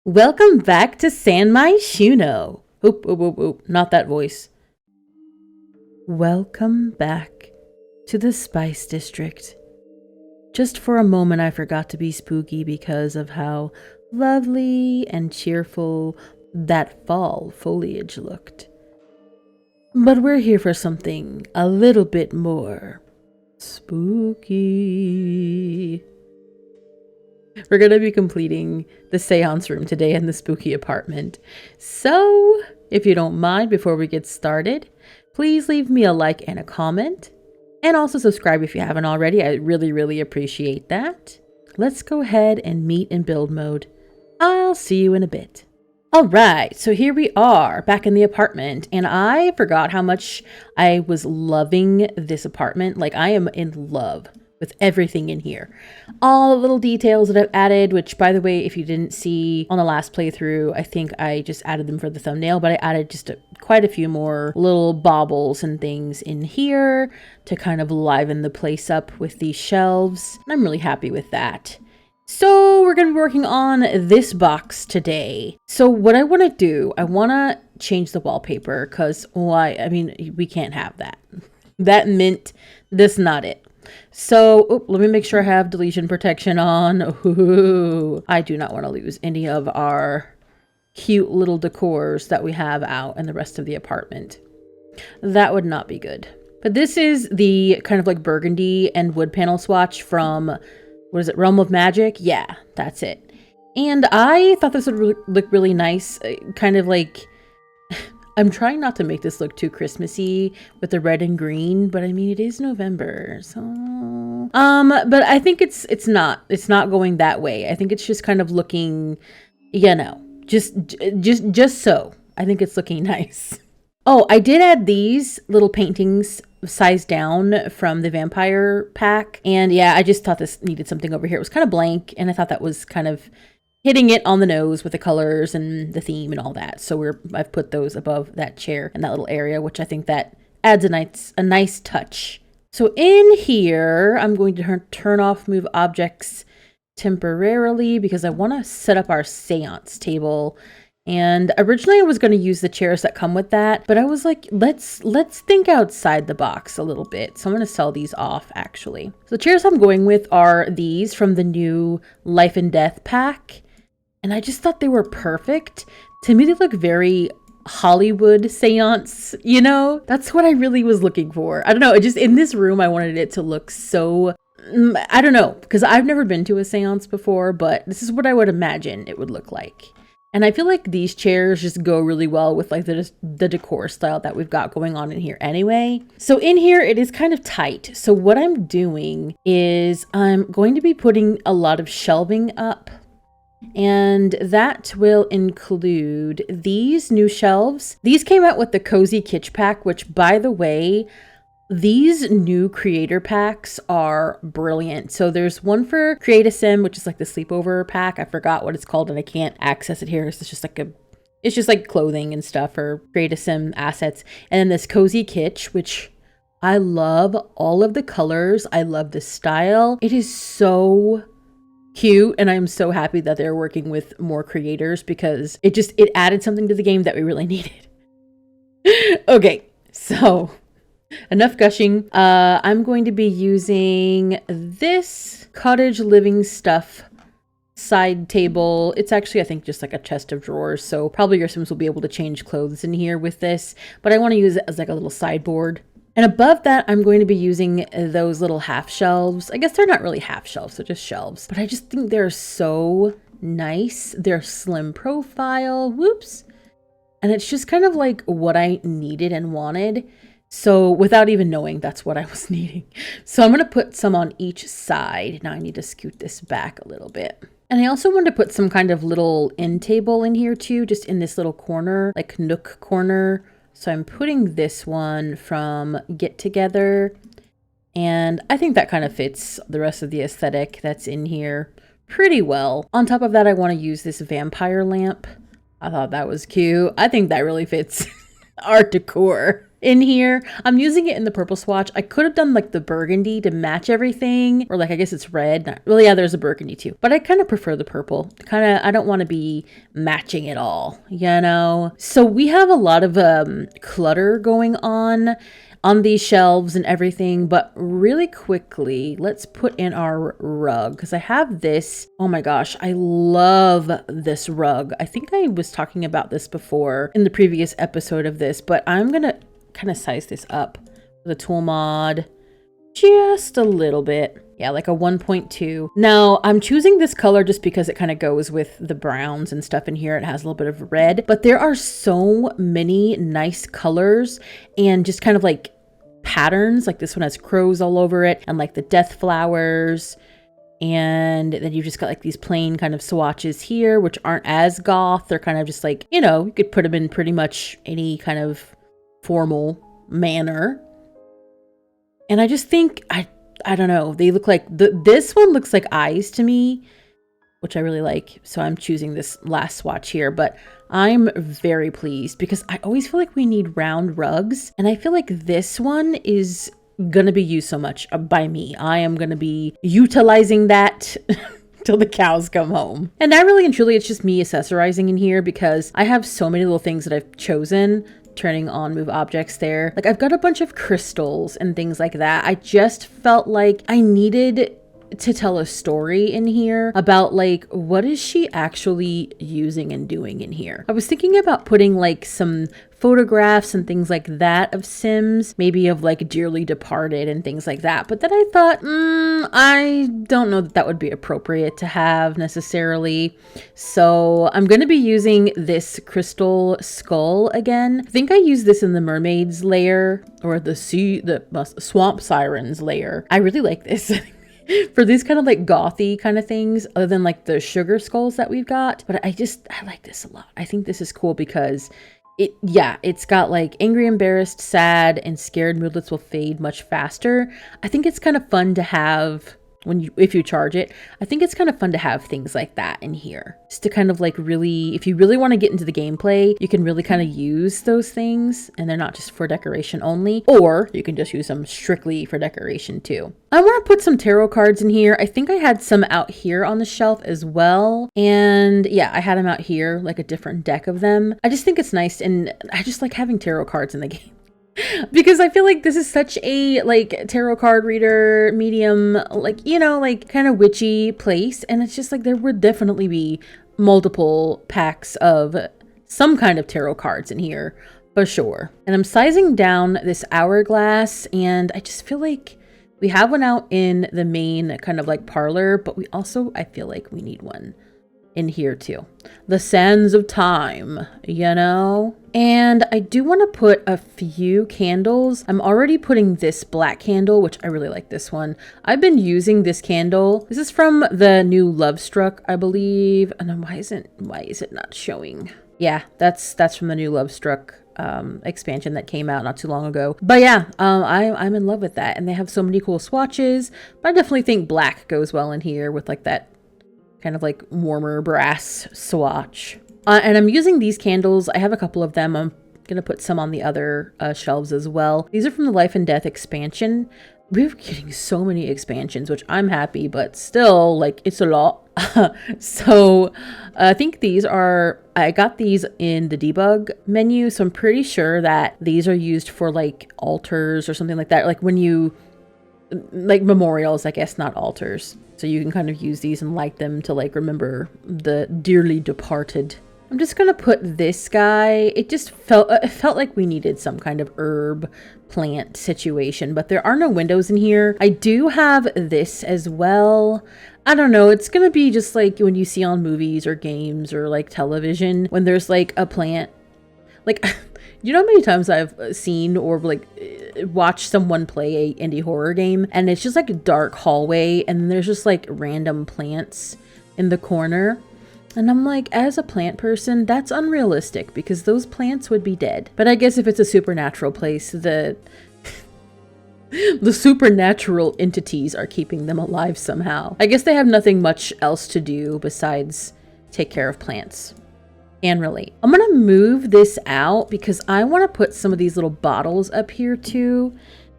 Welcome back to San Mai Shuno. Oop, not that voice. Welcome back to the Spice District. Just for a moment I forgot to be spooky because of how lovely and cheerful that fall foliage looked. But we're here for something a little bit more spooky. We're going to be completing the seance room today in the spooky apartment. So, if you don't mind, before we get started, please leave me a like and a comment. And also subscribe if you haven't already. I really appreciate that. Let's go ahead and meet in build mode. I'll see you in a bit. Alright, so here we are back in the apartment. And I forgot how much I was loving this apartment. Like, I am in love with everything in here. All the little details that I've added, which, by the way, if you didn't see on the last playthrough, I think I just added them for the thumbnail, but I added just quite a few more little baubles and things in here to kind of liven the place up with these shelves. And I'm really happy with that. So we're going to be working on this box today. So what I want to do, I want to change the wallpaper because, I mean, we can't have that. That mint, that's not it. So, let me make sure I have deletion protection on. Ooh, I do not want to lose any of our cute little decors that we have out in the rest of the apartment. That would not be good. But this is the kind of like burgundy and wood panel swatch from, what is it, Realm of Magic? Yeah, that's it. And I thought this would look really nice, kind of like... I'm trying not to make this look too Christmassy with the red and green, but I mean, it is November, so... but I think it's not going that way. I think it's just kind of looking, you know, just so. I think it's looking nice. Oh, I did add these little paintings sized down from the vampire pack. And yeah, I just thought this needed something over here. It was kind of blank, and I thought that was kind of hitting it on the nose with the colors and the theme and all that. So I've put those above that chair in that little area, which I think that adds a nice touch. So in here, I'm going to turn off move objects temporarily because I want to set up our seance table. And originally I was going to use the chairs that come with that, but I was like, let's think outside the box a little bit. So I'm going to sell these off actually. So the chairs I'm going with are these from the new Life and Death pack. And I just thought they were perfect. To me, they look very Hollywood seance, you know? That's what I really was looking for. I don't know, in this room, I wanted it to look so, I don't know, because I've never been to a seance before, but this is what I would imagine it would look like. And I feel like these chairs just go really well with like the decor style that we've got going on in here anyway. So in here, it is kind of tight. So what I'm doing is I'm going to be putting a lot of shelving up. And that will include these new shelves. These came out with the Cozy Kitsch pack, which, by the way, these new creator packs are brilliant. So there's one for Create a Sim, which is like the sleepover pack. I forgot what it's called and I can't access it here. It's just like clothing and stuff or Create a Sim assets. And then this Cozy Kitsch, which I love all of the colors. I love the style. It is so cute, and I'm so happy that they're working with more creators because it added something to the game that we really needed. Okay, so enough gushing. I'm going to be using this cottage living stuff side table. It's actually, I think, just like a chest of drawers, so probably your Sims will be able to change clothes in here with this, but I want to use it as like a little sideboard. And above that, I'm going to be using those little half shelves. I guess they're not really half shelves, they're just shelves. But I just think they're so nice. They're slim profile. Whoops. And it's just kind of like what I needed and wanted. So without even knowing, that's what I was needing. So I'm going to put some on each side. Now I need to scoot this back a little bit. And I also wanted to put some kind of little end table in here too, just in this little corner, like nook corner. So I'm putting this one from Get Together, and I think that kind of fits the rest of the aesthetic that's in here pretty well. On top of that, I want to use this vampire lamp. I thought that was cute. I think that really fits our decor. in here. I'm using it in the purple swatch. I could have done like the burgundy to match everything, or like I guess it's red. Well, yeah, there's a burgundy too, but I kind of prefer the purple. I don't want to be matching it all, you know? So we have a lot of clutter going on these shelves and everything, but really quickly, let's put in our rug because I have this. Oh my gosh, I love this rug. I think I was talking about this before in the previous episode of this, but I'm gonna kind of size this up with a tool mod just a little bit. Yeah, like a 1.2. Now, I'm choosing this color just because it kind of goes with the browns and stuff in here. It has a little bit of red, but there are so many nice colors and just kind of like patterns. Like this one has crows all over it and like the death flowers. And then you've just got like these plain kind of swatches here, which aren't as goth. They're kind of just like, you know, you could put them in pretty much any kind of formal manner. And I just think, I don't know, they look like, this one looks like eyes to me, which I really like. So I'm choosing this last swatch here, but I'm very pleased because I always feel like we need round rugs. And I feel like this one is gonna be used so much by me. I am gonna be utilizing that till the cows come home. And now really and truly, it's just me accessorizing in here because I have so many little things that I've chosen. Turning on move objects there. Like I've got a bunch of crystals and things like that. I just felt like I needed to tell a story in here about like, what is she actually using and doing in here? I was thinking about putting like some photographs and things like that of Sims, maybe of like dearly departed and things like that. But then I thought, I don't know that that would be appropriate to have necessarily. So I'm going to be using this crystal skull again. I think I used this in the mermaids layer or the swamp sirens layer. I really like this. For these kind of like gothy kind of things, other than like the sugar skulls that we've got. But I like this a lot. I think this is cool because it's got like angry, embarrassed, sad, and scared moodlets will fade much faster. I think it's kind of fun to have if you charge it. I think it's kind of fun to have things like that in here. Just to kind of like really, if you really want to get into the gameplay, you can really kind of use those things and they're not just for decoration only, or you can just use them strictly for decoration too. I want to put some tarot cards in here. I think I had some out here on the shelf as well. And yeah, I had them out here, like a different deck of them. I just think it's nice and I just like having tarot cards in the game. Because I feel like this is such a like tarot card reader medium, like, you know, like kind of witchy place. And it's just like there would definitely be multiple packs of some kind of tarot cards in here for sure. And I'm sizing down this hourglass and I just feel like we have one out in the main kind of like parlor, but we also, I feel like we need one in here too. The sands of time, you know? And I do want to put a few candles. I'm already putting this black candle, which I really like this one. I've been using this candle. This is from the new Love Struck, I believe. And then why is it not showing? Yeah, that's from the new Love Struck expansion that came out not too long ago. But yeah, I'm in love with that. And they have so many cool swatches. But I definitely think black goes well in here with like that kind of like warmer brass swatch. And I'm using these candles. I have a couple of them. I'm gonna put some on the other shelves as well. These are from the Life and Death expansion. We're getting so many expansions, which I'm happy, but still, like, it's a lot. So I think I got these in the debug menu, so I'm pretty sure that these are used for like altars or something like that. Like when you, like memorials, I guess, not altars. So you can kind of use these and light them to like remember the dearly departed. I'm just gonna put this guy. It felt like we needed some kind of herb plant situation, but there are no windows in here. I do have this as well. I don't know, it's gonna be just like when you see on movies or games or like television when there's like a plant. Like, you know how many times I've seen or like watched someone play a indie horror game and it's just like a dark hallway and there's just like random plants in the corner. And I'm like, as a plant person, that's unrealistic because those plants would be dead. But I guess if it's a supernatural place, the supernatural entities are keeping them alive somehow. I guess they have nothing much else to do besides take care of plants. Can relate. I'm gonna move this out because I want to put some of these little bottles up here too.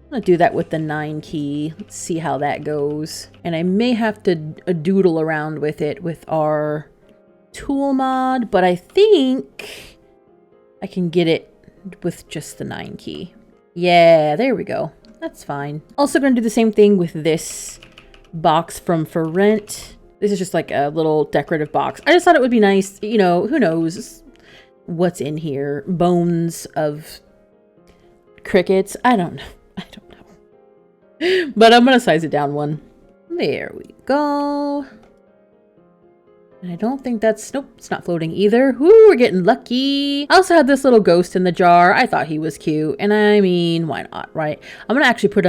I'm gonna do that with the 9 key. Let's see how that goes. And I may have to doodle around with it with our tool mod, but I think I can get it with just the 9 key. Yeah, there we go. That's fine. Also gonna do the same thing with this box from For Rent. This is just like a little decorative box. I just thought it would be nice, you know, who knows what's in here. Bones of crickets. I don't know. I don't know. But I'm gonna size it down one. There we go. And I don't think that's, nope, it's not floating either. Woo, we're getting lucky. I also had this little ghost in the jar. I thought he was cute. And I mean, why not, right? I'm gonna actually put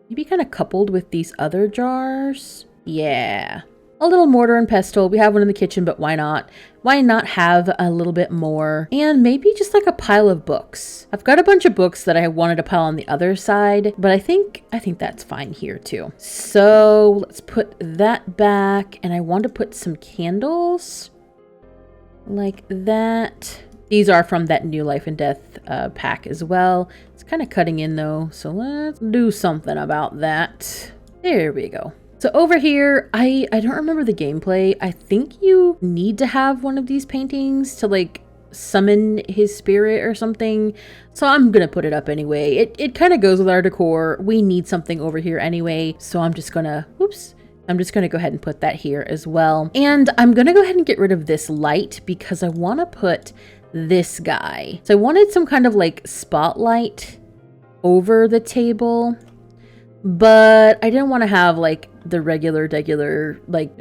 maybe kind of coupled with these other jars. Yeah. A little mortar and pestle. We have one in the kitchen, but why not? Why not have a little bit more? And maybe just like a pile of books. I've got a bunch of books that I wanted to pile on the other side, but I think that's fine here too. So let's put that back. And I want to put some candles like that. These are from that New Life and Death pack as well. It's kind of cutting in though. So let's do something about that. There we go. So over here, I don't remember the gameplay. I think you need to have one of these paintings to like summon his spirit or something. So I'm gonna put it up anyway. It kind of goes with our decor. We need something over here anyway. So I'm just gonna, oops. I'm just gonna go ahead and put that here as well. And I'm gonna go ahead and get rid of this light because I wanna put this guy. So I wanted some kind of like spotlight over the table, but I didn't want to have like the regular like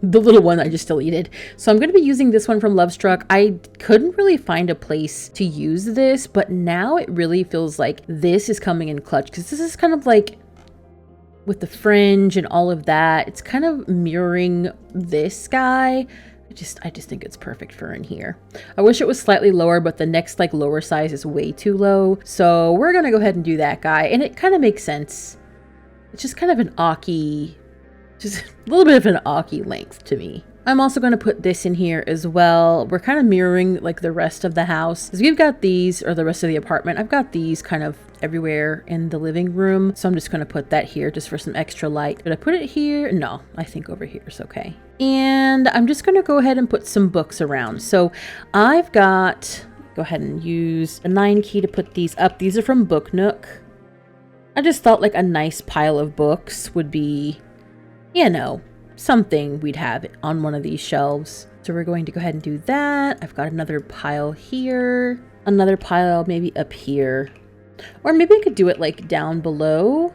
the little one I just deleted. So I'm going to be using this one from Lovestruck. I couldn't really find a place to use this, but now it really feels like this is coming in clutch because this is kind of like with the fringe and all of that. It's kind of mirroring this guy. I just think it's perfect for in here. I wish it was slightly lower, but the next like lower size is way too low. So we're going to go ahead and do that guy. And it kind of makes sense. It's just kind of an awky, just a little bit of an awky length to me. I'm also going to put this in here as well. We're kind of mirroring like the rest of the house because we've got these, or the rest of the apartment. I've got these kind of everywhere in the living room. So I'm just going to put that here just for some extra light. Did I put it here? No, I think over here is okay. And I'm just going to go ahead and put some books around. So I've got, go ahead and use the 9 key to put these up. These are from Book Nook. I just thought like a nice pile of books would be, you know, something we'd have on one of these shelves. So we're going to go ahead and do that. I've got another pile here, another pile maybe up here, or maybe I could do it like down below,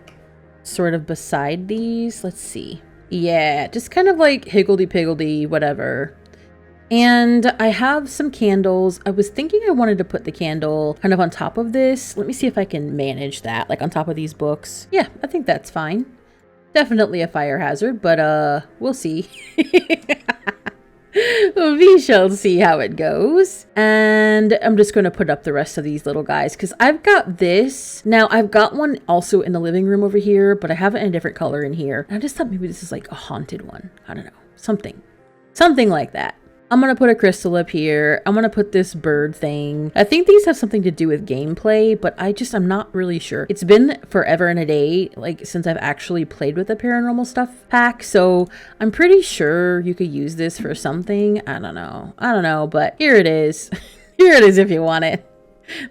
sort of beside these. Let's see. Yeah, just kind of like higgledy-piggledy, whatever. And I have some candles. I was thinking I wanted to put the candle kind of on top of this. Let me see if I can manage that, like on top of these books. Yeah, I think that's fine. Definitely a fire hazard, but we'll see. We shall see how it goes. And I'm just going to put up the rest of these little guys because I've got this. Now, I've got one also in the living room over here, but I have it in a different color in here. And I just thought maybe this is like a haunted one. I don't know. Something like that. I'm going to put a crystal up here. I'm going to put this bird thing. I think these have something to do with gameplay, but I'm not really sure. It's been forever and a day, like since I've actually played with the paranormal stuff pack. So I'm pretty sure you could use this for something. I don't know, but here it is. Here it is if you want it.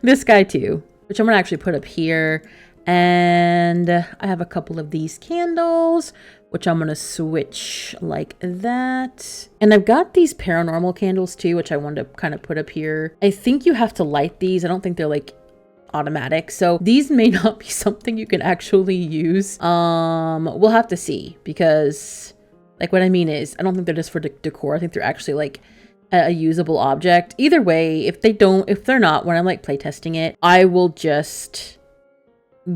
This guy too, which I'm going to actually put up here. And I have a couple of these candles, which I'm going to switch like that. And I've got these paranormal candles too, which I wanted to kind of put up here. I think you have to light these. I don't think they're like automatic. So these may not be something you can actually use. We'll have to see because like what I mean is I don't think they're just for decor. I think they're actually like a usable object. Either way, if they're not, when I'm like playtesting it, I will just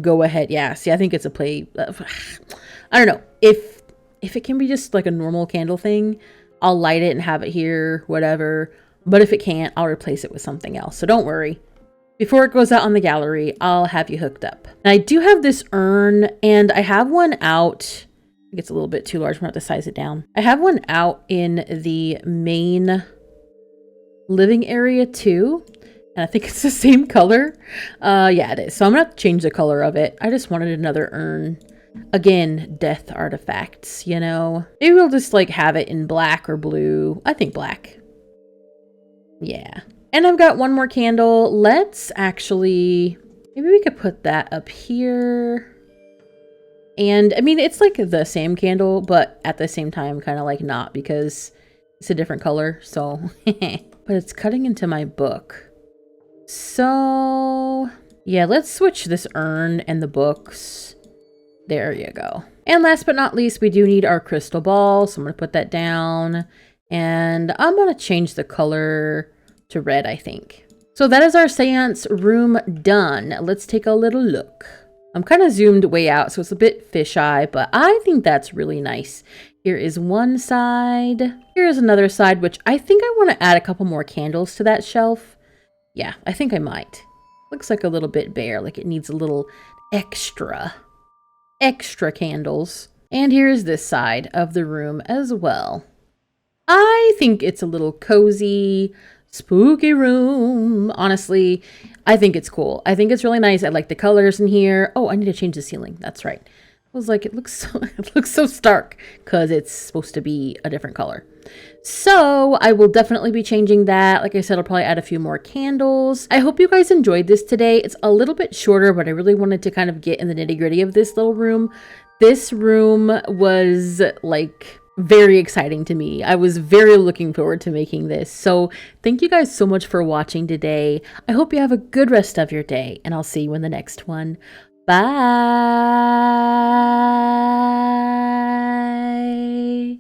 go ahead. Yeah, see, I think it's a play. I don't know. If it can be just like a normal candle thing, I'll light it and have it here, whatever. But if it can't, I'll replace it with something else. So don't worry. Before it goes out on the gallery, I'll have you hooked up. And I do have this urn, and I have one out. I think it's a little bit too large. I'm going to have to size it down. I have one out in the main living area 2. And I think it's the same color. Yeah, it is. So I'm going to have to change the color of it. I just wanted another urn. Again, death artifacts, you know. Maybe we'll just like have it in black or blue. I think black. Yeah. And I've got one more candle. Let's actually, maybe we could put that up here. And I mean, it's like the same candle, but at the same time, kind of like not, because it's a different color. So, but it's cutting into my book. So yeah, let's switch this urn and the books. There you go. And last but not least, we do need our crystal ball. So I'm going to put that down, and I'm going to change the color to red, I think. So that is our seance room done. Let's take a little look. I'm kind of zoomed way out, so it's a bit fisheye, but I think that's really nice. Here is one side. Here is another side, which I think I want to add a couple more candles to that shelf. Yeah, I think I might. Looks like a little bit bare, like it needs a little extra candles. And here's this side of the room as well. I think it's a little cozy, spooky room. Honestly, I think it's cool. I think it's really nice. I like the colors in here. Oh, I need to change the ceiling. That's right. I was like, it looks so stark because it's supposed to be a different color. So I will definitely be changing that. Like I said, I'll probably add a few more candles. I hope you guys enjoyed this today. It's a little bit shorter, but I really wanted to kind of get in the nitty-gritty of this little room. This room was like very exciting to me. I was very looking forward to making this. So thank you guys so much for watching today. I hope you have a good rest of your day, and I'll see you in the next one. Bye.